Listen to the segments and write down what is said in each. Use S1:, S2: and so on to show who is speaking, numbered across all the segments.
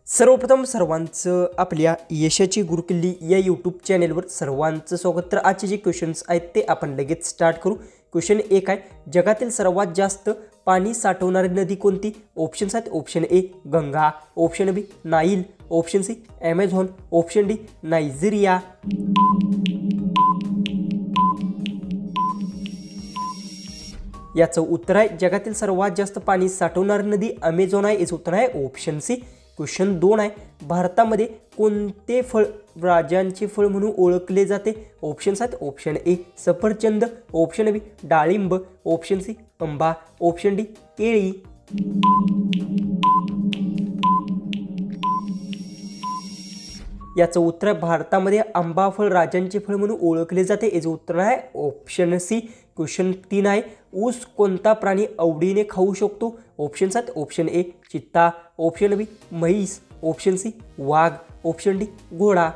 S1: सर्वप्रथम सर्वांचं आपल्या यशाची गुरुकिल्ली या यूट्यूब चॅनेलवर सर्वांचं स्वागत। तर आजचे जे क्वेश्चन्स आहेत ते आपण लगेच स्टार्ट करू। क्वेश्चन 1 आहे, जगातील सर्वात जास्त पाणी साठवणारी नदी कोणती? ऑप्शन्स आहेत, option A Ganga, option B Nile, option C Amazon, option D Nigeria. याचं उत्तर आहे जगातील सर्वात जास्त पाणी साठवणारी नदी ॲमेझॉन आहे। याचं उत्तर आहे ऑप्शन सी। क्वेश्चन 2 आहे, भारतामध्ये कोणते फळ राजांचे फळ म्हणून ओळखले जाते? ऑप्शन्स आहेत, ऑप्शन ए सफरचंद, ऑप्शन बी डाळिंब, ऑप्शन सी आंबा, ऑप्शन डी केळी। याचं उत्तर आहे भारतामध्ये आंबा फळ राजांचे फळ म्हणून ओळखले जाते। याचं उत्तर आहे ऑप्शन सी। क्वेश्चन 3 आहे, ऊस कोणता प्राणी आवडीने खाऊ शकतो? ऑप्शन्स आहेत, ऑप्शन ए चित्ता, ऑप्शन बी म्हैस, ऑप्शन सी वाघ, ऑप्शन डी घोडा।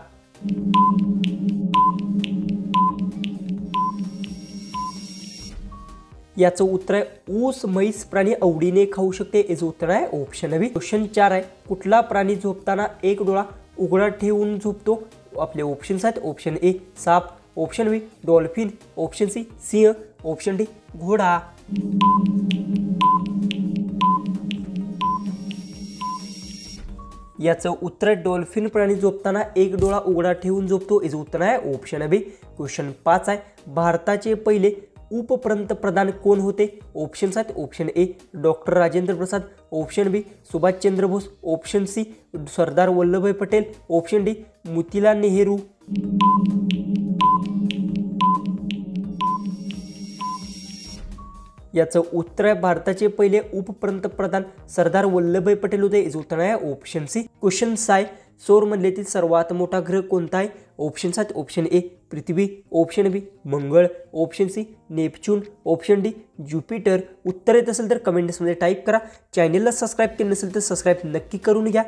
S1: याचं उत्तर आहे ऊस म्हैस प्राणी आवडीने खाऊ शकते। याचं उत्तर आहे ऑप्शन बी। क्वेश्चन 4 आहे, कुठला प्राणी झोपताना एक डोळा उघडा ठेवून झोपतो? आपले ऑप्शन्स आहेत, ऑप्शन ए साप, ऑप्शन बी डॉल्फिन, ऑप्शन सी सिंह, ऑप्शन डी घोडा। याचं उत्तर डॉल्फिन प्राणी झोपताना एक डोळा उघडा ठेवून झोपतो। याचं उत्तर आहे ऑप्शन बी। क्वेश्चन 5 आहे, भारताचे पहिले उपपंतप्रधान कोण होते? ऑप्शन्स आहेत, option A doctor Rajendra Prasad, option B Subhashchandra Bose, option C Sardar Vallabhbhai Patel, option D Motilal Nehru. याचं उत्तर आहे भारताचे पहिले उपपंतप्रधान सरदार वल्लभभाई पटेल होते। याचं उत्तर आहे ऑप्शन सी। क्वेश्चन 6 आहे, सौरमंडळातील सर्वात मोठा ग्रह कोणता आहे? ऑप्शन्स आहेत, ऑप्शन ए पृथ्वी, ऑप्शन बी मंगळ, option C Neptune, option D Jupiter. उत्तर येत असेल तर कमेंट्समध्ये टाईप करा। चॅनलला सबस्क्राईब केलं नसेल तर सबस्क्राईब नक्की करून घ्या।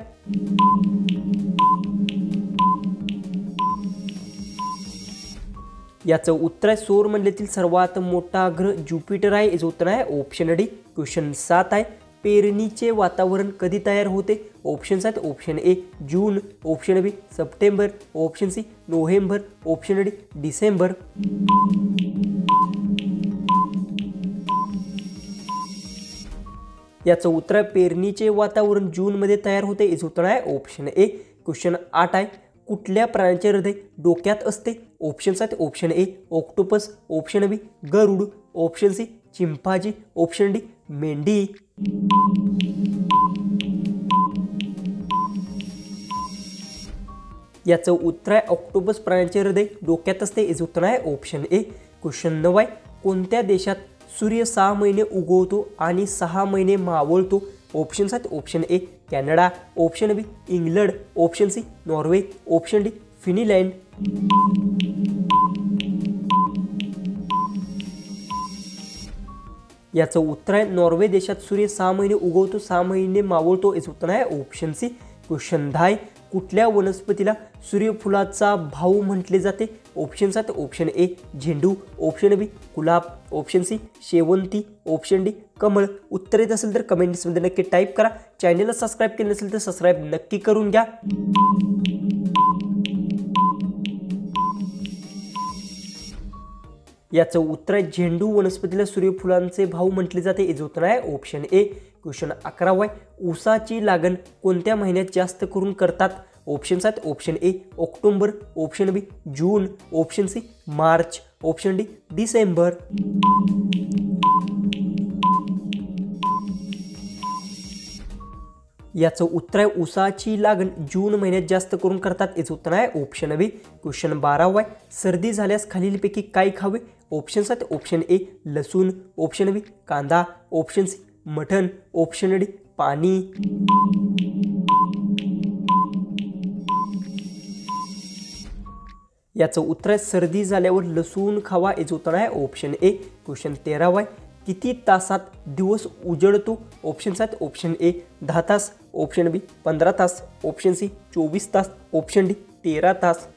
S1: याचं उत्तर आहे सौरमंडळातील सर्वात मोठा ग्रह ज्युपिटर आहे। याचं उत्तर आहे ऑप्शन डी। क्वेश्चन 7 आहे, पेरणीचे वातावरण कधी तयार होते? ऑप्शन्स आहेत, option A June, option B September, option C November, option D December. याचं उत्तर आहे पेरणीचे वातावरण जूनमध्ये तयार होते। याचं उत्तर आहे ऑप्शन ए। क्वेश्चन 8 आहे, कुठल्या प्राण्याचे हृदय डोक्यात असते? ऑप्शन्स आहेत, option A octopus, option B गरुड, option C chimpanzee, option D मेंढी। याचं उत्तर आहे ऑक्टोपस प्राण्याचे हृदय डोक्यात असते। याचं उत्तर आहे ऑप्शन ए। क्वेश्चन 9 आहे, कोणत्या देशात सूर्य 6 महिने उगवतो आणि 6 महिने मावळतो? ऑप्शन्स आहेत, option A Canada, option B England, option C Norway, option D Finland. याचं उत्तर आहे नॉर्वे देशात सूर्य 6 महिने उगवतो 6 महिने मावळतो। याचं उत्तर आहे ऑप्शन सी। क्वेश्चन 10 आहे, कुठल्या वनस्पतीला सूर्यफुलाचा भाऊ म्हटले जाते? ऑप्शन्स आहेत, ऑप्शन ए झेंडू, ऑप्शन बी गुलाब, ऑप्शन सी शेवंती, ऑप्शन डी कमळ। उत्तर येत असेल तर कमेंट्समध्ये नक्की टाईप करा। चॅनलला सबस्क्राईब केलं नसेल तर सबस्क्राईब नक्की करून घ्या। याचं उत्तर आहे झेंडू वनस्पतीला सूर्यफुलांचे भाऊ म्हटले जाते। याचं उत्तर आहे ऑप्शन ए। क्वेश्चन 11 आहे, ऊसाची लागण कोणत्या महिन्यात जास्त करून करतात? ऑप्शन्स आहेत, option A October, option B June, option C March, option D December. याचं उत्तर आहे ऊसाची लागण जून महिन्यात जास्त करून करतात। याचं उत्तर आहे ऑप्शन बी। क्वेश्चन 12 आहे, सर्दी झाल्यास खालीलपैकी काय खावे? ऑप्शन्स आहेत, ऑप्शन ए लसूण, ऑप्शन बी कांदा, ऑप्शन सी मटण, ऑप्शन डी पाणी। याचं उत्तर आहे सर्दी झाल्यावर लसूण खावा। याचं उत्तर आहे ऑप्शन ए। क्वेश्चन 13 आहे, किती तासात दिवस उजळतो? ऑप्शन्स आहेत, ऑप्शन ए 10 तास, ऑप्शन बी 15 तास, ऑप्शन सी 24 तास, ऑप्शन डी 13 तास।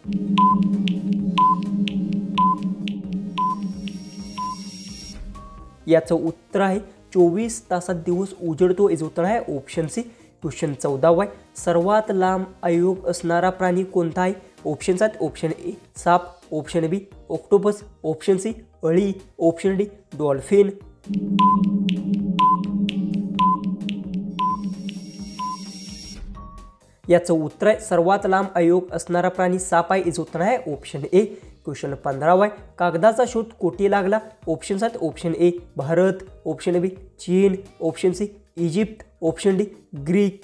S1: याचं उत्तर आहे 24 तासात दिवस उजळतो। याचं उत्तर आहे ऑप्शन सी। क्वेश्चन 14 आहे, सर्वात लांब आयोग असणारा प्राणी कोणता आहे? ऑप्शन्स आहेत ऑप्शन ए साप, ऑप्शन बी ऑक्टोपस, ऑप्शन सी अळी, ऑप्शन डी डॉल्फिन. याचं उत्तर आहे सर्वात लांब आयोग असणारा प्राणी साप आहे. याचं उत्तर आहे ऑप्शन ए. क्वेश्चन 15 आहे. कागदाचा शोध कोठे लागला? ऑप्शन्स आहेत option A Bharat, option B चीन, option C Egypt, option D Greek.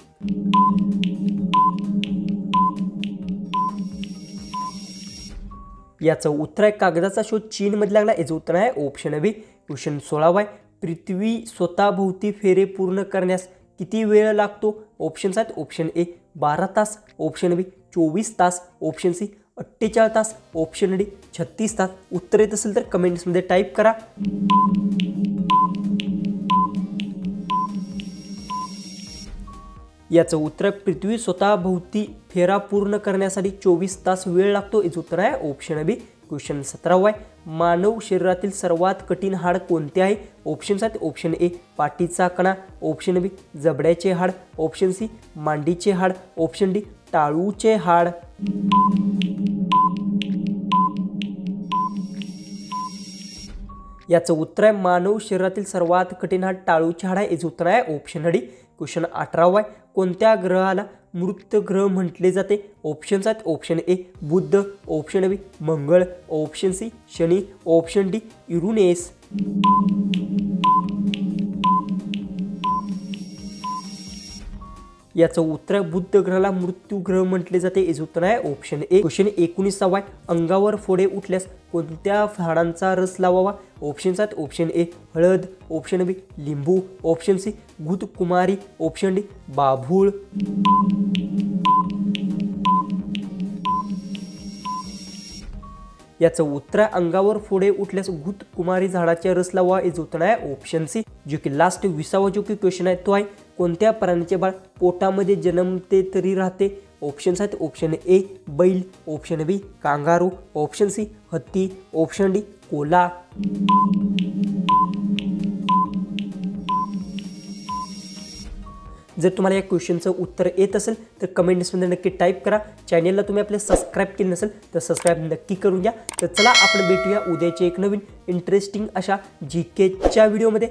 S1: याचं उत्तर आहे कागदाचा शोध चीनमध्ये लागला. याचं उत्तर आहे ऑप्शन बी. क्वेश्चन 16 आहे. पृथ्वी स्वतःभोवती फेरे पूर्ण करण्यास किती वेळ लागतो? ऑप्शन्स आहेत ऑप्शन ए 12 तास, ऑप्शन बी 24 तास, ऑप्शन सी 48 तास, ऑप्शन डी 36 तास. उत्तर येत असेल तर कमेंट्समध्ये टाईप करा. याचं उत्तर पृथ्वी स्वतःभोवती फेरा पूर्ण करण्यासाठी 24 तास वेळ लागतो. याचं उत्तर आहे ऑप्शन बी. क्वेश्चन 17 आहे. मानव शरीरातील सर्वात कठीण हाड कोणते आहे? ऑप्शन्स आहेत ऑप्शन ए पाठीचा कणा, ऑप्शन बी जबड्याचे हाड, ऑप्शन सी मांडीचे हाड, ऑप्शन डी टाळूचे हाड. याचं उत्तर आहे मानव शरीरातील सर्वात कठीण हाड टाळूचे हाड आहे. याचं उत्तर आहे ऑप्शन डी. क्वेश्चन 18 आहे. कोणत्या ग्रहाला मृत ग्रह म्हटले जाते? ऑप्शन्स आहेत ऑप्शन ए बुध, ऑप्शन बी मंगळ, ऑप्शन सी शनी, ऑप्शन डी युरेनस. याचं उत्तर बुध ग्रहाला मृत्यू ग्रह म्हटले जाते. याचं उत्तर आहे ऑप्शन ए. क्वेश्चन 19 आहे. अंगावर फोडे उठल्यास कोणत्या झाडांचा रस लावावा? ऑप्शन्स आहेत ऑप्शन ए हळद, ऑप्शन बी लिंबू, ऑप्शन सी घृतकुमारी, ऑप्शन डी बाभूळ. याचं उत्तर अंगावर फोडे उठल्यास घृतकुमारी झाडाचे रस लावा. याचं उत्तर आहे ऑप्शन सी. जो की लास्ट 20वा जो की क्वेश्चन आहे तो आहे कोणत्या प्राण्याचे बाळ पोटामध्ये जन्मते तरी राहते? ऑप्शन्स आहेत ऑप्शन ए बैल, ऑप्शन बी कांगारू, ऑप्शन सी हत्ती, ऑप्शन डी कोला. जर तुम्हाला या क्वेश्चनचं उत्तर येत असेल तर कमेंट्समध्ये नक्की टाईप करा. चॅनलला तुम्ही आपले सबस्क्राईब केले नसेल तर सबस्क्राईब नक्की करून घ्या. तर चला आपण भेटूया उद्याचे एक नवीन इंटरेस्टिंग अशा GKच्या व्हिडिओमध्ये.